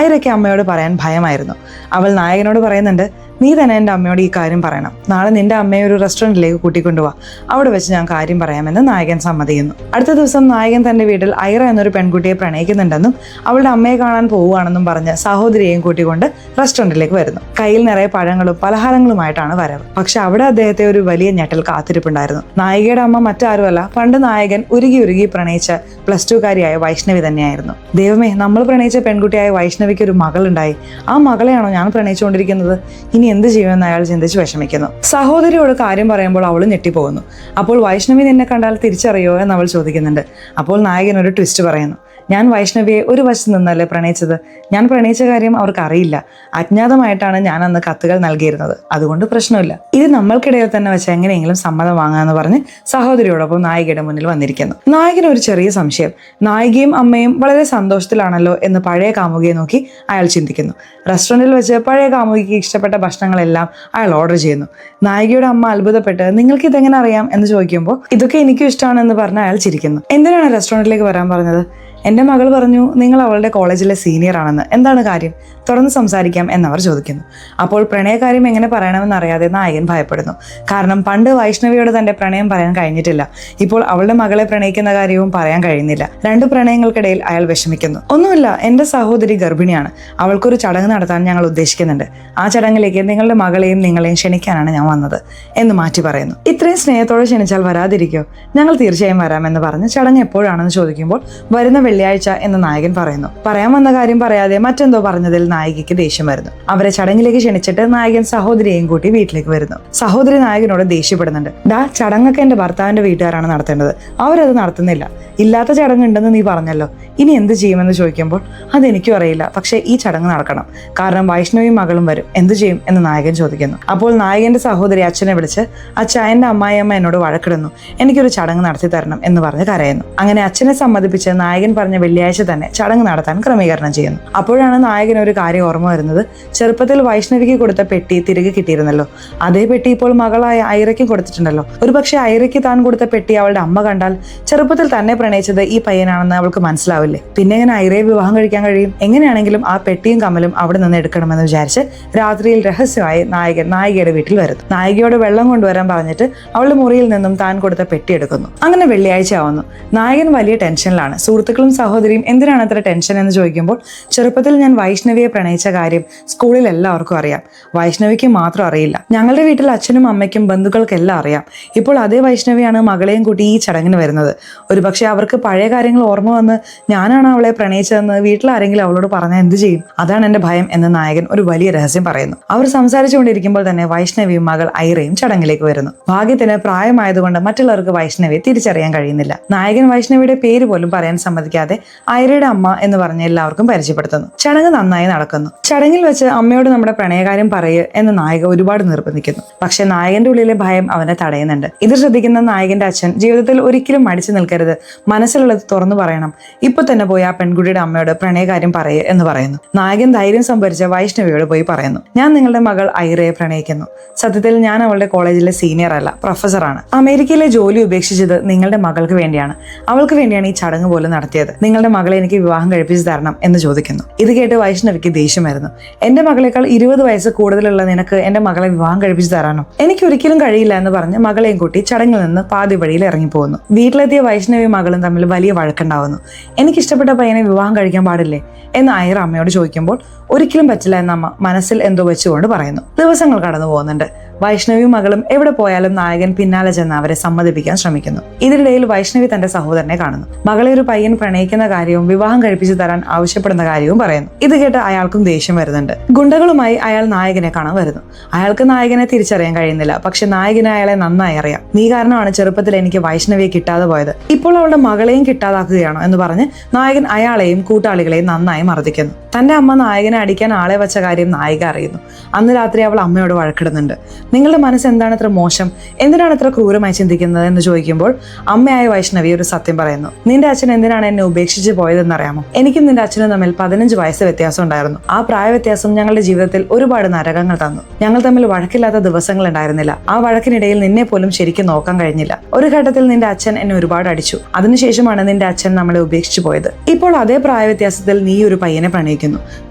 ഐറയ്ക്ക് അമ്മയോട് പറയാൻ ഭയമായിരുന്നു. അവൾ നായകനോട് പറയുന്നുണ്ട്, നീ തന്നെ എൻ്റെ അമ്മയോട് ഈ കാര്യം പറയണം. നാളെ നിന്റെ അമ്മയെ ഒരു റെസ്റ്റോറൻറ്റിലേക്ക് കൂട്ടിക്കൊണ്ടുപോവാ. അവിടെ വെച്ച് ഞാൻ കാര്യം പറയാമെന്ന് നായകൻ സമ്മതിക്കുന്നു. അടുത്ത ദിവസം നായകൻ തന്റെ വീട്ടിൽ ഐറ എന്നൊരു പെൺകുട്ടിയെ പ്രണയിക്കുന്നുണ്ടെന്നും അവളുടെ അമ്മയെ കാണാൻ പോവുകയാണെന്നും പറഞ്ഞ് സഹോദരിയെയും കൂട്ടിക്കൊണ്ട് റെസ്റ്റോറൻറ്റിലേക്ക് വരുന്നു. കയ്യിൽ നിറയെ പഴങ്ങളും പലഹാരങ്ങളുമായിട്ടാണ് വരവ്. പക്ഷെ അവിടെ അദ്ദേഹത്തെ ഒരു വലിയ ഞെട്ടൽ കാത്തിരിപ്പുണ്ടായിരുന്നു. നായികയുടെ അമ്മ മറ്റാരുമല്ല, പണ്ട് നായകൻ ഉരുകി പ്രണയിച്ച +2കാരിയായ വൈഷ്ണവി തന്നെയായിരുന്നു. ദൈവമേ, നമ്മൾ പ്രണയിച്ച പെൺകുട്ടിയായ വൈഷ്ണവിക്ക് ഒരു മകളുണ്ടായി. ആ മകളെയാണോ ഞാൻ പ്രണയിച്ചുകൊണ്ടിരിക്കുന്നത്? ഇനി എന്ത് ചെയ്യുമെന്ന് അയാൾ ചിന്തിച്ച് വിഷമിക്കുന്നു. സഹോദരിയോട് കാര്യം പറയുമ്പോൾ അവൾ ഞെട്ടിപ്പോകുന്നു. അപ്പോൾ വൈഷ്ണവി നിന്നെ കണ്ടാൽ തിരിച്ചറിയോ എന്ന് അവൾ ചോദിക്കുന്നുണ്ട്. അപ്പോൾ നായകൻ ഒരു ട്വിസ്റ്റ് പറയുന്നു. ഞാൻ വൈഷ്ണവിയെ ഒരു വശത്ത് നിന്നല്ലേ പ്രണയിച്ചത്. ഞാൻ പ്രണയിച്ച കാര്യം അവർക്ക് അറിയില്ല. അജ്ഞാതമായിട്ടാണ് ഞാൻ അന്ന് കത്തുകൾ നൽകിയിരുന്നത്. അതുകൊണ്ട് പ്രശ്നമില്ല. ഇത് നമ്മൾക്കിടയിൽ തന്നെ വെച്ച് എങ്ങനെയെങ്കിലും സമ്മതം വാങ്ങാമെന്ന് പറഞ്ഞ് സഹോദരിയോടൊപ്പം നായികയുടെ മുന്നിൽ വന്നിരിക്കുന്നു. നായകന് ഒരു ചെറിയ സംശയം. നായികയും അമ്മയും വളരെ സന്തോഷത്തിലാണല്ലോ എന്ന് പഴയ കാമുകിയെ നോക്കി അയാൾ ചിന്തിക്കുന്നു. റെസ്റ്റോറൻറ്റിൽ വെച്ച് പഴയ കാമുകിക്ക് ഇഷ്ടപ്പെട്ട ഭക്ഷണങ്ങളെല്ലാം അയാൾ ഓർഡർ ചെയ്യുന്നു. നായികയുടെ അമ്മ അത്ഭുതപ്പെട്ട് നിങ്ങൾക്ക് ഇതെങ്ങനെ അറിയാം എന്ന് ചോദിക്കുമ്പോൾ ഇതൊക്കെ എനിക്കും ഇഷ്ടമാണെന്ന് പറഞ്ഞ് അയാൾ ചിരിക്കുന്നു. എന്തിനാണ് റെസ്റ്റോറൻറ്റിലേക്ക് വരാൻ പറഞ്ഞത്? എൻ്റെ മകൾ പറഞ്ഞു നിങ്ങൾ അവളുടെ കോളേജിലെ സീനിയർ ആണെന്ന്. എന്താണ് കാര്യം? തുറന്ന് സംസാരിക്കാം എന്നവർ ചോദിക്കുന്നു. അപ്പോൾ പ്രണയകാര്യം എങ്ങനെ പറയണമെന്ന് അറിയാതെ നായകൻ ഭയപ്പെടുന്നു. കാരണം പണ്ട് വൈഷ്ണവിയോട് തന്റെ പ്രണയം പറയാൻ കഴിഞ്ഞിട്ടില്ല. ഇപ്പോൾ അവളുടെ മകളെ പ്രണയിക്കുന്ന കാര്യവും പറയാൻ കഴിയുന്നില്ല. 2 പ്രണയങ്ങൾക്കിടയിൽ അയാൾ വിഷമിക്കുന്നു. ഒന്നുമില്ല, എൻ്റെ സഹോദരി ഗർഭിണിയാണ്. അവൾക്കൊരു ചടങ്ങ് നടത്താൻ ഞങ്ങൾ ഉദ്ദേശിക്കുന്നുണ്ട്. ആ ചടങ്ങിലേക്ക് നിങ്ങളുടെ മകളെയും നിങ്ങളെയും ക്ഷണിക്കാനാണ് ഞാൻ വന്നത് എന്ന് മാറ്റി പറയുന്നു. ഇത്രയും സ്നേഹത്തോടെ ക്ഷണിച്ചാൽ വരാതിരിക്കോ? ഞങ്ങൾ തീർച്ചയായും വരാമെന്ന് പറഞ്ഞ് ചടങ്ങ് എപ്പോഴാണെന്ന് ചോദിക്കുമ്പോൾ വരുന്ന വെള്ളിയാഴ്ച എന്ന് നായകൻ പറയുന്നു. പറയാൻ വന്ന കാര്യം പറയാതെ മറ്റെന്തോ പറഞ്ഞതിൽ നായികയ്ക്ക് ദേഷ്യം വരുന്നു. അവരെ ചടങ്ങിലേക്ക് ക്ഷണിച്ചിട്ട് നായകൻ സഹോദരിയെയും കൂട്ടി വീട്ടിലേക്ക് വരുന്നു. സഹോദരി നായകനോട് ദേഷ്യപ്പെടുന്നുണ്ട്. ചടങ്ങൊക്കെ എൻ്റെ ഭർത്താവിന്റെ വീട്ടുകാരാണ് നടത്തേണ്ടത്. അവരത് നടത്തുന്നില്ല. ഇല്ലാത്ത ചടങ്ങുണ്ടെന്ന് നീ പറഞ്ഞല്ലോ. ഇനി എന്ത് ചെയ്യുമെന്ന് ചോദിക്കുമ്പോൾ അതെനിക്കും അറിയില്ല, പക്ഷേ ഈ ചടങ്ങ് നടക്കണം. കാരണം വൈഷ്ണവിയും മകളും വരും. എന്ത് ചെയ്യും എന്ന് നായകൻ ചോദിക്കുന്നു. അപ്പോൾ നായകന്റെ സഹോദരി അച്ഛനെ വിളിച്ച്, അച്ഛ, എൻ്റെ അമ്മായിയമ്മ എന്നോട് വഴക്കിടുന്നു. എനിക്കൊരു ചടങ്ങ് നടത്തി തരണം എന്ന് പറഞ്ഞ് കരയുന്നു. അങ്ങനെ അച്ഛനെ സമ്മതിപ്പിച്ച് നായകൻ പറഞ്ഞ വെള്ളിയാഴ്ച തന്നെ ചടങ്ങ് നടത്താൻ ക്രമീകരണം ചെയ്യുന്നു. അപ്പോഴാണ് നായകൻ ഒരു കാര്യം ഓർമ്മ വരുന്നത്. ചെറുപ്പത്തിൽ വൈഷ്ണവിക്ക് കൊടുത്ത പെട്ടി തിരികെ കിട്ടിയിരുന്നല്ലോ. അതേ പെട്ടി ഇപ്പോൾ മകളായ ഐറയ്ക്കും കൊടുത്തിട്ടുണ്ടല്ലോ. ഒരുപക്ഷെ ഐറയ്ക്ക് താൻ കൊടുത്ത പെട്ടി അവളുടെ അമ്മ കണ്ടാൽ ചെറുപ്പത്തിൽ തന്നെ പ്രണയിച്ചത് ഈ പയ്യനാണെന്ന് അവൾക്ക് മനസ്സിലാവില്ലേ? പിന്നെ എങ്ങനെ ഐറയെ വിവാഹം കഴിക്കാൻ കഴിയും? എങ്ങനെയാണെങ്കിലും ആ പെട്ടിയും കമ്മലും അവിടെ നിന്ന് എടുക്കണമെന്ന് വിചാരിച്ച് രാത്രിയിൽ രഹസ്യമായി നായകൻ നായികയുടെ വീട്ടിൽ വരുന്നു. നായികയോട് വെള്ളം കൊണ്ടുവരാൻ പറഞ്ഞിട്ട് അവളുടെ മുറിയിൽ നിന്നും താൻ കൊടുത്ത പെട്ടി എടുക്കുന്നു. അങ്ങനെ വെള്ളിയാഴ്ച ആവുന്നു. നായകൻ വലിയ ടെൻഷനിലാണ്. സുഹൃത്തുക്കളും സഹോദരിയും എന്തിനാണ് അത്ര ടെൻഷൻ എന്ന് ചോദിക്കുമ്പോൾ ചെറുപ്പത്തിൽ ഞാൻ വൈഷ്ണവിയെ പ്രണയിച്ച കാര്യം സ്കൂളിൽ എല്ലാവർക്കും അറിയാം. വൈഷ്ണവിക്ക് മാത്രം അറിയില്ല. ഞങ്ങളുടെ വീട്ടിൽ അച്ഛനും അമ്മയ്ക്കും ബന്ധുക്കൾക്കെല്ലാം അറിയാം. ഇപ്പോൾ അതേ വൈഷ്ണവിയാണ് മകളെയും കൂട്ടി ഈ ചടങ്ങിന് വരുന്നത്. ഒരുപക്ഷെ അവർക്ക് പഴയ കാര്യങ്ങൾ ഓർമ്മ വന്ന് ഞാനാണ് അവളെ പ്രണയിച്ചതെന്ന് വീട്ടിലാരെങ്കിലും അവളോട് പറഞ്ഞാൽ എന്ത് ചെയ്യും? അതാണ് എന്റെ ഭയം എന്ന് നായകൻ ഒരു വലിയ രഹസ്യം പറയുന്നു. അവർ സംസാരിച്ചുകൊണ്ടിരിക്കുമ്പോൾ തന്നെ വൈഷ്ണവിയും മകൾ ഐറയും ചടങ്ങിലേക്ക് വരുന്നു. ഭാഗ്യത്തിന് പ്രായമായതുകൊണ്ട് മറ്റുള്ളവർക്ക് വൈഷ്ണവിയെ തിരിച്ചറിയാൻ കഴിയുന്നില്ല. നായകൻ വൈഷ്ണവിയുടെ പേര് പോലും പറയാൻ സമ്മതിക്കാതെ ഐറയുടെ അമ്മ എന്ന് പറഞ്ഞ് എല്ലാവർക്കും പരിചയപ്പെടുത്തുന്നു. ചടങ്ങ് നന്നായി നടക്കുന്നു. ചടങ്ങിൽ വെച്ച് അമ്മയോട് നമ്മുടെ പ്രണയകാര്യം പറയുക എന്ന് നായിക ഒരുപാട് നിർബന്ധിക്കുന്നു. പക്ഷെ നായകന്റെ ഉള്ളിലെ ഭയം അവനെ തടയുന്നുണ്ട്. ഇത് ശ്രദ്ധിക്കുന്ന നായകന്റെ അച്ഛൻ ജീവിതത്തിൽ ഒരിക്കലും മടിച്ചു നിൽക്കരുത്, മനസ്സിലുള്ളത് തുറന്നു പറയണം. ഇപ്പൊ തന്നെ പോയി ആ പെൺകുട്ടിയുടെ അമ്മയോട് പ്രണയകാര്യം പറയുക എന്ന് പറയുന്നു. നായകൻ ധൈര്യം സംഭരിച്ച വൈഷ്ണവിയോട് പോയി പറയുന്നു, ഞാൻ നിങ്ങളുടെ മകൾ ഐറയെ പ്രണയിക്കുന്നു. സത്യത്തിൽ ഞാൻ അവളുടെ കോളേജിലെ സീനിയർ അല്ല, പ്രൊഫസറാണ്. അമേരിക്കയിലെ ജോലി ഉപേക്ഷിച്ചത് നിങ്ങളുടെ മകൾക്ക് വേണ്ടിയാണ്. അവൾക്ക് വേണ്ടിയാണ് ഈ ചടങ്ങ് പോലും നടത്തിയത്. നിങ്ങളുടെ മകളെ എനിക്ക് വിവാഹം കഴിപ്പിച്ചു തരണം എന്ന് ചോദിക്കുന്നു. ഇത് കേട്ട് വൈഷ്ണവിക്ക് ദേഷ്യം വരുന്നു. എന്റെ മകളെക്കാൾ 20 വയസ്സ് കൂടുതലുള്ള നിനക്ക് എന്റെ മകളെ വിവാഹം കഴിപ്പിച്ചു തരാനോ? എനിക്ക് ഒരിക്കലും കഴിയില്ല എന്ന് പറഞ്ഞ് മകളെയും കൂട്ടി ചടങ്ങിൽ നിന്ന് പാതി വഴിയിൽ ഇറങ്ങിപ്പോകുന്നു. വീട്ടിലെത്തിയ വൈഷ്ണവി മകളും തമ്മിൽ വലിയ വഴക്കുണ്ടാവുന്നു. എനിക്കിഷ്ടപ്പെട്ട പയ്യനെ വിവാഹം കഴിക്കാൻ പാടില്ലേ എന്ന് ഐറ അമ്മയോട് ചോദിക്കുമ്പോൾ ഒരിക്കലും പറ്റില്ല എന്നമ്മ മനസ്സിൽ എന്തോ വെച്ചുകൊണ്ട് പറയുന്നു. ദിവസങ്ങൾ കടന്നു പോകുന്നുണ്ട്. വൈഷ്ണവിയും മകളും എവിടെ പോയാലും നായകൻ പിന്നാലെ ചെന്ന് അവരെ സമ്മതിപ്പിക്കാൻ ശ്രമിക്കുന്നു. ഇതിനിടയിൽ വൈഷ്ണവി തന്റെ സഹോദരനെ കാണുന്നു. മകളെ ഒരു പയ്യൻ പ്രണയിക്കുന്ന കാര്യവും വിവാഹം കഴിപ്പിച്ചു തരാൻ ആവശ്യപ്പെടുന്ന കാര്യവും പറയുന്നു. ഇത് കേട്ട് അയാൾക്കും ദേഷ്യം വരുന്നുണ്ട്. ഗുണ്ടകളുമായി അയാൾ നായകനെ കാണാൻ വരുന്നു. അയാൾക്ക് നായകനെ തിരിച്ചറിയാൻ കഴിയുന്നില്ല. പക്ഷെ നായകനെ അയാളെ നന്നായി അറിയാം. നീ കാരണമാണ് ചെറുപ്പത്തിൽ എനിക്ക് വൈഷ്ണവിയെ കിട്ടാതെ പോയത്. ഇപ്പോൾ അവളുടെ മകളെയും കിട്ടാതാക്കുകയാണോ എന്ന് പറഞ്ഞ് നായകൻ അയാളെയും കൂട്ടാളികളെയും നന്നായി മർദ്ദിക്കുന്നു. തന്റെ അമ്മ നായകനെ അടിക്കാൻ ആളെ വെച്ച കാര്യം നായിക അറിയുന്നു. അന്ന് രാത്രി അവൾ അമ്മയോട് വഴക്കിടുന്നുണ്ട്. നിങ്ങളുടെ മനസ്സ് എന്താണ് ഇത്ര മോശം, എന്തിനാണ് ഇത്ര ക്രൂരമായി ചിന്തിക്കുന്നത് എന്ന് ചോദിക്കുമ്പോൾ അമ്മയായ വൈഷ്ണവി ഒരു സത്യം പറയുന്നു. നിന്റെ അച്ഛൻ എന്തിനാണ് എന്നെ ഉപേക്ഷിച്ച് പോയതെന്നറിയാമോ? എനിക്കും നിന്റെ അച്ഛനും തമ്മിൽ 15 വയസ്സ് വ്യത്യാസം ഉണ്ടായിരുന്നു. ആ പ്രായ വ്യത്യാസം ഞങ്ങളുടെ ജീവിതത്തിൽ ഒരുപാട് നരകങ്ങൾ തന്നു. ഞങ്ങൾ തമ്മിൽ വഴക്കില്ലാത്ത ദിവസങ്ങൾ ഉണ്ടായിരുന്നില്ല. ആ വഴക്കിനിടയിൽ നിന്നെ പോലും ശരിക്കും നോക്കാൻ കഴിഞ്ഞില്ല. ഒരു ഘട്ടത്തിൽ നിന്റെ അച്ഛൻ എന്നെ ഒരുപാട് അടിച്ചു. അതിനുശേഷമാണ് നിന്റെ അച്ഛൻ നമ്മളെ ഉപേക്ഷിച്ചു പോയത്. ഇപ്പോൾ അതേ പ്രായ വ്യത്യാസത്തിൽ നീ ഒരു പയ്യനെ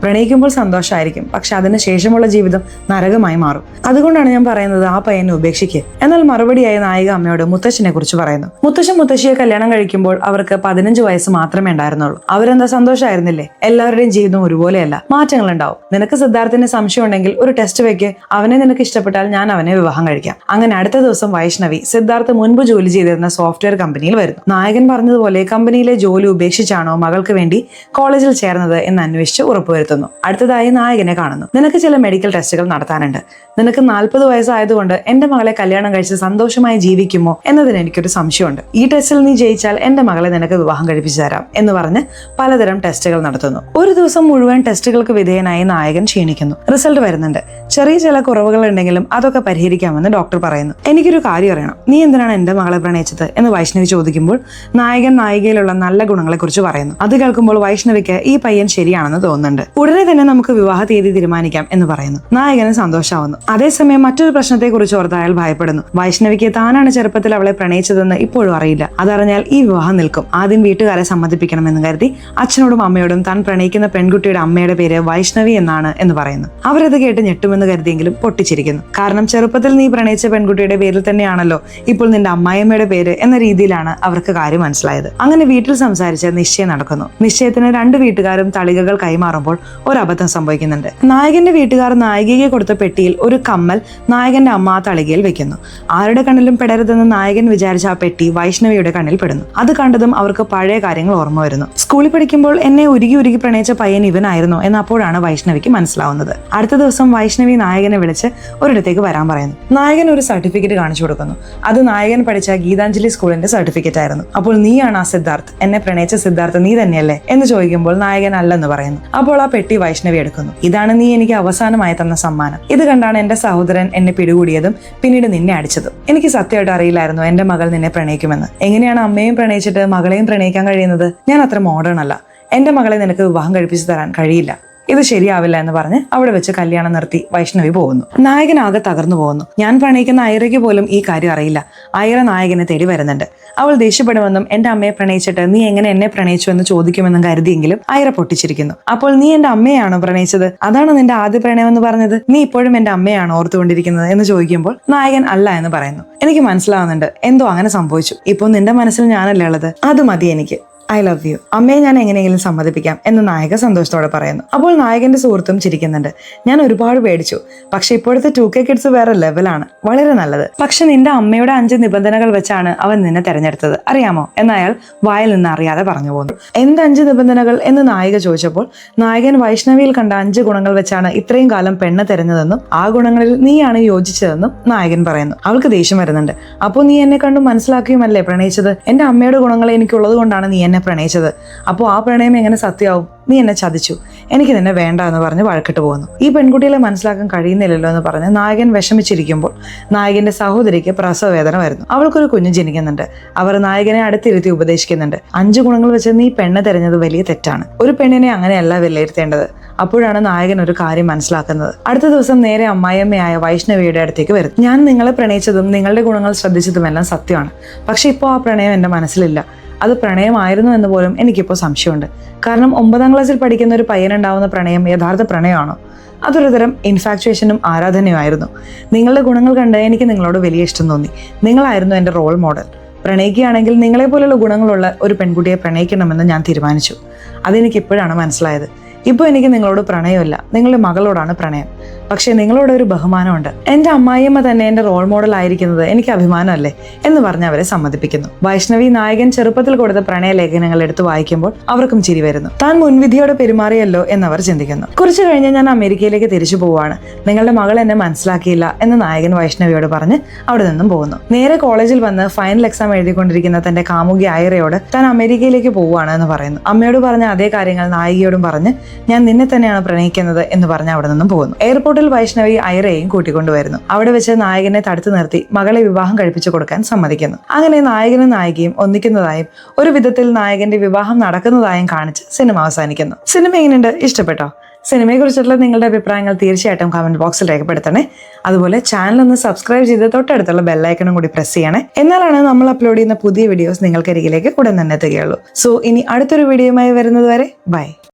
പ്രണയിക്കുമ്പോൾ സന്തോഷമായിരിക്കും, പക്ഷെ അതിനുശേഷമുള്ള ജീവിതം നരകമായി മാറും. അതുകൊണ്ടാണ് ഞാൻ പറയുന്നത് ആ പയ്യനെ ഉപേക്ഷിക്കുക. എന്നാൽ മറുപടിയായി നായിക അമ്മയോട് മുത്തശ്ശനെ കുറിച്ച് പറയുന്നു. മുത്തശ്ശിയെ കല്യാണം കഴിക്കുമ്പോൾ അവർക്ക് 15 വയസ്സ് മാത്രമേ ഉണ്ടായിരുന്നുള്ളൂ. അവരെന്താ സന്തോഷമായിരുന്നില്ലേ? എല്ലാവരുടെയും ജീവിതം ഒരുപോലെയല്ല, മാറ്റങ്ങൾ ഉണ്ടാവും. നിനക്ക് സിദ്ധാർത്ഥിന് സംശയം ഉണ്ടെങ്കിൽ ഒരു ടെസ്റ്റ് വെക്ക്, അവനെ നിനക്ക് ഇഷ്ടപ്പെട്ടാൽ ഞാൻ അവനെ വിവാഹം കഴിക്കാം. അങ്ങനെ അടുത്ത ദിവസം വൈഷ്ണവി സിദ്ധാർത്ഥ് മുൻപ് ജോലി ചെയ്തിരുന്ന സോഫ്റ്റ്വെയർ കമ്പനിയിൽ വരുന്നു. നായകൻ പറഞ്ഞതുപോലെ കമ്പനിയിലെ ജോലി ഉപേക്ഷിച്ചാണോ മകൾക്ക് വേണ്ടി കോളേജിൽ ചേർന്നത് എന്ന് അന്വേഷിച്ച് ഉറപ്പുവരുത്തുന്നു. അടുത്തതായി നായകനെ കാണുന്നു. നിനക്ക് ചില മെഡിക്കൽ ടെസ്റ്റുകൾ നടത്താനുണ്ട്. നിനക്ക് 40 വയസ്സായതുകൊണ്ട് എന്റെ മകളെ കല്യാണം കഴിച്ച് സന്തോഷമായി ജീവിക്കുമോ എന്നതിന് എനിക്കൊരു സംശയമുണ്ട്. ഈ ടെസ്റ്റിൽ നീ ജയിച്ചാൽ എന്റെ മകളെ നിനക്ക് വിവാഹം കഴിപ്പിച്ചു തരാം എന്ന് പറഞ്ഞ് പലതരം ടെസ്റ്റുകൾ നടത്തുന്നു. ഒരു ദിവസം മുഴുവൻ ടെസ്റ്റുകൾക്ക് വിധേയനായി നായകൻ ക്ഷീണിക്കുന്നു. റിസൾട്ട് വരുന്നുണ്ട്. ചെറിയ ചില കുറവുകൾ ഉണ്ടെങ്കിലും അതൊക്കെ പരിഹരിക്കാമെന്ന് ഡോക്ടർ പറയുന്നു. എനിക്കൊരു കാര്യം അറിയണം, നീ എന്തിനാണ് എന്റെ മകളെ പ്രണയിച്ചത് എന്ന് വൈഷ്ണവി ചോദിക്കുമ്പോൾ നായകൻ നായികയിലുള്ള നല്ല ഗുണങ്ങളെ കുറിച്ച് പറയുന്നു. അത് കേൾക്കുമ്പോൾ വൈഷ്ണവിക്ക് ഈ പയ്യൻ ശരിയാണെന്ന് തോന്നുന്നുണ്ട്. ഉടനെ തന്നെ നമുക്ക് വിവാഹ തീയതി തീരുമാനിക്കാം എന്ന് പറയുന്നു. നായകന് സന്തോഷമാവുന്നു. അതേസമയം മറ്റൊരു പ്രശ്നത്തെ കുറിച്ച് ഓർത്ത് അയാൾ ഭയപ്പെടുന്നു. വൈഷ്ണവിക്ക് താനാണ് ചെറുപ്പത്തിൽ അവളെ പ്രണയിച്ചതെന്ന് ഇപ്പോഴും അറിയില്ല. അതറിഞ്ഞാൽ ഈ വിവാഹം നിൽക്കും. ആദ്യം വീട്ടുകാരെ സമ്മതിപ്പിക്കണമെന്ന് കരുതി അച്ഛനോടും അമ്മയോടും താൻ പ്രണയിക്കുന്ന പെൺകുട്ടിയുടെ അമ്മയുടെ പേര് വൈഷ്ണവി എന്നാണ് എന്ന് പറയുന്നു. അവരത് കേട്ട് ഞെട്ടുമെന്ന് കരുതിയെങ്കിലും പൊട്ടിച്ചിരിക്കുന്നു. കാരണം ചെറുപ്പത്തിൽ നീ പ്രണയിച്ച പെൺകുട്ടിയുടെ പേരിൽ തന്നെയാണല്ലോ ഇപ്പോൾ നിന്റെ അമ്മായിയമ്മയുടെ പേര് എന്ന രീതിയിലാണ് അവർക്ക് കാര്യം മനസ്സിലായത്. അങ്ങനെ വീട്ടിൽ സംസാരിച്ച് നിശ്ചയം നടക്കുന്നു. നിശ്ചയത്തിന് 2 വീട്ടുകാരും തളികകൾ കൈമാറുമ്പോൾ ഒരു അബദ്ധം സംഭവിക്കുന്നുണ്ട്. നായകന്റെ വീട്ടുകാർ നായികയെ കൊടുത്ത പെട്ടിയിൽ ഒരു കമ്മൽ നായകന്റെ അമ്മ ആ തളികയിൽ വെക്കുന്നു. ആരുടെ കണ്ണിലും പെടരുതെന്ന് നായകൻ വിചാരിച്ച ആ പെട്ടി വൈഷ്ണവിയുടെ കണ്ണിൽ പെടുന്നു. അത് കണ്ടതും അവർക്ക് പഴയ കാര്യങ്ങൾ ഓർമ്മ വരുന്നു. സ്കൂളിൽ പഠിക്കുമ്പോൾ എന്നെ ഉരുകി പ്രണയിച്ച പയ്യൻ ഇവനായിരുന്നു എന്ന് അപ്പോഴാണ് വൈഷ്ണവിക്ക് മനസ്സിലാവുന്നത്. അടുത്ത ദിവസം വൈഷ്ണവി നായകനെ വിളിച്ച് ഒരിടത്തേക്ക് വരാൻ പറയുന്നു. നായകൻ ഒരു സർട്ടിഫിക്കറ്റ് കാണിച്ചു കൊടുക്കുന്നു. അത് നായകൻ പഠിച്ച ഗീതാഞ്ജലി സ്കൂളിന്റെ സർട്ടിഫിക്കറ്റ് ആയിരുന്നു. അപ്പോൾ നീയാണ് ആ സിദ്ധാർത്ഥ്, എന്നെ പ്രണയിച്ച സിദ്ധാർത്ഥ് നീ തന്നെയല്ലേ എന്ന് ചോദിക്കുമ്പോൾ നായകൻ അല്ലെന്ന് പറയുന്നു. അപ്പോൾ ആ പെട്ടി വൈഷ്ണവി എടുക്കുന്നു. ഇതാണ് നീ എനിക്ക് അവസാനമായി തന്ന സമ്മാനം. ഇത് കണ്ടാണ് എന്റെ സഹോദരൻ എന്നെ പിടികൂടിയതും പിന്നീട് നിന്നെ അടിച്ചതും. എനിക്ക് സത്യമായിട്ട് അറിയില്ലായിരുന്നു എന്റെ മകൾ നിന്നെ പ്രണയിക്കുമെന്ന്. എങ്ങനെയാണ് അമ്മയും പ്രണയിച്ചിട്ട് മകളെയും പ്രണയിക്കാൻ കഴിയുന്നത്? ഞാൻ അത്ര മോഡേൺ അല്ല. എന്റെ മകളെ നിനക്ക് വിവാഹം കഴിപ്പിച്ചു തരാൻ കഴിയില്ല. ഇത് ശരിയാവില്ല എന്ന് പറഞ്ഞ് അവിടെ വെച്ച് കല്യാണം നിർത്തി വൈഷ്ണവി പോകുന്നു. നായകൻ ആകെ തകർന്നു പോകുന്നു. ഞാൻ പ്രണയിക്കുന്ന ഐറയ്ക്ക് പോലും ഈ കാര്യം അറിയില്ല. ഐറ നായകനെ തേടി വരുന്നുണ്ട്. അവൾ ദേഷ്യപ്പെടുമെന്നും എന്റെ അമ്മയെ പ്രണയിച്ചിട്ട് നീ എങ്ങനെ എന്നെ പ്രണയിച്ചു എന്ന് ചോദിക്കുമെന്നും കരുതിയെങ്കിലും ഐറ പൊട്ടിച്ചിരിക്കുന്നു. അപ്പോൾ നീ എന്റെ അമ്മയാണോ പ്രണയിച്ചത്? അതാണ് നിന്റെ ആദ്യ പ്രണയം എന്ന് പറഞ്ഞത്? നീ ഇപ്പോഴും എന്റെ അമ്മയാണോ ഓർത്തുകൊണ്ടിരിക്കുന്നത് എന്ന് ചോദിക്കുമ്പോൾ നായകൻ അല്ല എന്ന് പറയുന്നു. എനിക്ക് മനസ്സിലാവുന്നുണ്ട്, എന്തോ അങ്ങനെ സംഭവിച്ചു. ഇപ്പോൾ നിന്റെ മനസ്സിൽ ഞാനല്ലേ ഉള്ളത്, അത് മതി എനിക്ക്. I love you. അമ്മയെ ഞാൻ എങ്ങനെയെങ്കിലും സമ്മതിപ്പിക്കാം എന്ന് നായക സന്തോഷത്തോടെ പറയുന്നു. അപ്പോൾ നായകന്റെ സുഹൃത്തും ചിരിക്കുന്നുണ്ട്. ഞാൻ ഒരുപാട് പേടിച്ചു, പക്ഷെ ഇപ്പോഴത്തെ 2K കിഡ്സ് വേറെ ലെവലാണ്, വളരെ നല്ലത്. പക്ഷെ നിന്റെ അമ്മയുടെ 5 നിബന്ധനകൾ വെച്ചാണ് അവൻ നിന്നെ തെരഞ്ഞെടുത്തത്, അറിയാമോ എന്ന് അയാൾ വായിൽ നിന്ന് അറിയാതെ പറഞ്ഞു പോകുന്നു. എന്ത് 5 നിബന്ധനകൾ എന്ന് നായിക ചോദിച്ചപ്പോൾ നായകൻ വൈഷ്ണവിയിൽ കണ്ട 5 ഗുണങ്ങൾ വെച്ചാണ് ഇത്രയും കാലം പെണ്ണ് തെരഞ്ഞതെന്നും ആ ഗുണങ്ങളിൽ നീയാണ് യോജിച്ചതെന്നും നായകൻ പറയുന്നു. അവൾക്ക് ദേഷ്യം വരുന്നുണ്ട്. അപ്പോൾ നീ എന്നെ കണ്ടു മനസ്സിലാക്കിയുമല്ലേ പ്രണയിച്ചത്? എന്റെ അമ്മയുടെ ഗുണങ്ങൾ എനിക്കുള്ളത് കൊണ്ടാണ് നീ എന്നെ പ്രണയിച്ചത്. അപ്പോൾ ആ പ്രണയം എങ്ങനെ സത്യമാവും? നീ എന്നെ ചതിച്ചു, എനിക്ക് നിന്നെ വേണ്ട എന്ന് പറഞ്ഞ് വഴക്കിട്ട് പോകുന്നു. ഈ പെൺകുട്ടികളെ മനസ്സിലാക്കാൻ കഴിയുന്നില്ലല്ലോ എന്ന് പറഞ്ഞ് നായകൻ വിഷമിച്ചിരിക്കുമ്പോൾ നായകന്റെ സഹോദരിക്ക് പ്രസവ വേദന വരുന്നു. അവൾക്കൊരു കുഞ്ഞ് ജനിക്കുന്നുണ്ട്. അവർ നായകനെ അടുത്തിരുത്തി ഉപദേശിക്കുന്നുണ്ട്. 5 ഗുണങ്ങൾ വെച്ച് നീ പെണ്ണ് തെരഞ്ഞത് വലിയ തെറ്റാണ്. ഒരു പെണ്ണിനെ അങ്ങനെയല്ല വിലയിരുത്തേണ്ടത്. അപ്പോഴാണ് നായകൻ ഒരു കാര്യം മനസ്സിലാക്കുന്നത്. അടുത്ത ദിവസം നേരെ അമ്മായിയമ്മയായ വൈഷ്ണവിയുടെ അടുത്തേക്ക് വരും. ഞാൻ നിങ്ങളെ പ്രണയിച്ചതും നിങ്ങളുടെ ഗുണങ്ങൾ ശ്രദ്ധിച്ചതുമെല്ലാം സത്യമാണ്. പക്ഷെ ഇപ്പോൾ ആ പ്രണയം എന്റെ മനസ്സിലില്ല. അത് പ്രണയമായിരുന്നു എന്ന് പോലും എനിക്കിപ്പോൾ സംശയമുണ്ട്. കാരണം 9ാം ക്ലാസ്സിൽ പഠിക്കുന്ന ഒരു പയ്യനുണ്ടാവുന്ന പ്രണയം യഥാർത്ഥ പ്രണയമാണോ? അതൊരു തരം ഇൻഫാക്ച്വേഷനും ആരാധനയുമായിരുന്നു. നിങ്ങളുടെ ഗുണങ്ങൾ കണ്ട് എനിക്ക് നിങ്ങളോട് വലിയ ഇഷ്ടം തോന്നി. നിങ്ങളായിരുന്നു എൻ്റെ റോൾ മോഡൽ. പ്രണയിക്കുകയാണെങ്കിൽ നിങ്ങളെപ്പോലുള്ള ഗുണങ്ങളുള്ള ഒരു പെൺകുട്ടിയെ പ്രണയിക്കണമെന്ന് ഞാൻ തീരുമാനിച്ചു. അതെനിക്ക് ഇപ്പോഴാണ് മനസ്സിലായത്. ഇപ്പോൾ എനിക്ക് നിങ്ങളോട് പ്രണയമില്ല, നിങ്ങളുടെ മകളോടാണ് പ്രണയം. പക്ഷേ നിങ്ങളോട് ഒരു ബഹുമാനമുണ്ട്. എൻ്റെ അമ്മായിയമ്മ തന്നെ എൻ്റെ റോൾ മോഡൽ ആയിരിക്കുന്നത് എനിക്ക് അഭിമാനമല്ലേ എന്ന് പറഞ്ഞ് അവരെ സമ്മതിപ്പിക്കുന്നു. വൈഷ്ണവി നായകൻ ചെറുപ്പത്തിൽ കൊടുത്ത പ്രണയ ലേഖനങ്ങൾ എടുത്ത് വായിക്കുമ്പോൾ അവർക്കും ചിരി വരുന്നു. താൻ മുൻവിധിയോടെ പെരുമാറിയല്ലോ എന്നവർ ചിന്തിക്കുന്നു. കുറച്ചു കഴിഞ്ഞ് ഞാൻ അമേരിക്കയിലേക്ക് തിരിച്ചു പോവുകയാണ്, നിങ്ങളുടെ മകൾ എന്നെ മനസ്സിലാക്കിയില്ല എന്ന് നായകൻ വൈഷ്ണവിയോട് പറഞ്ഞ് അവിടെ നിന്നും പോകുന്നു. നേരെ കോളേജിൽ വന്ന് ഫൈനൽ എക്സാം എഴുതിക്കൊണ്ടിരിക്കുന്ന തന്റെ കാമുകി ഐറയോട് താൻ അമേരിക്കയിലേക്ക് പോവുകയാണ് എന്ന് പറയുന്നു. അമ്മയോട് പറഞ്ഞ അതേ കാര്യങ്ങൾ നായികയോടും പറഞ്ഞ് ഞാൻ നിന്നെ തന്നെയാണ് പ്രണയിക്കുന്നത് എന്ന് പറഞ്ഞ് അവിടെ നിന്നും പോകുന്നു. എയർപോർട്ടിൽ വൈഷ്ണവി ഐറയെയും കൂട്ടിക്കൊണ്ടുവരുന്നു. അവിടെ വെച്ച് നായകനെ തടുത്തു നിർത്തി മകളെ വിവാഹം കഴിപ്പിച്ചു കൊടുക്കാൻ സമ്മതിക്കുന്നു. അങ്ങനെ നായകനും നായികയും ഒന്നിക്കുന്നതായും ഒരു വിധത്തിൽ നായകന്റെ വിവാഹം നടക്കുന്നതായും കാണിച്ച് സിനിമ അവസാനിക്കുന്നു. സിനിമ എങ്ങനെയുണ്ട്? ഇഷ്ടപ്പെട്ടോ? സിനിമയെ കുറിച്ചുള്ള നിങ്ങളുടെ അഭിപ്രായങ്ങൾ തീർച്ചയായിട്ടും കമന്റ് ബോക്സിൽ രേഖപ്പെടുത്തണേ. അതുപോലെ ചാനൽ ഒന്ന് സബ്സ്ക്രൈബ് ചെയ്ത് തൊട്ടടുത്തുള്ള ബെല്ലൈക്കണും കൂടി പ്രസ് ചെയ്യണേ. എന്നാലാണ് നമ്മൾ അപ്ലോഡ് ചെയ്യുന്ന പുതിയ വീഡിയോസ് നിങ്ങൾക്കരികിലേക്ക് ഉടൻ തന്നെ എത്തുകയുള്ളൂ. സോ ഇനി അടുത്തൊരു വീഡിയോയുമായി വരുന്നത് വരെ ബൈ.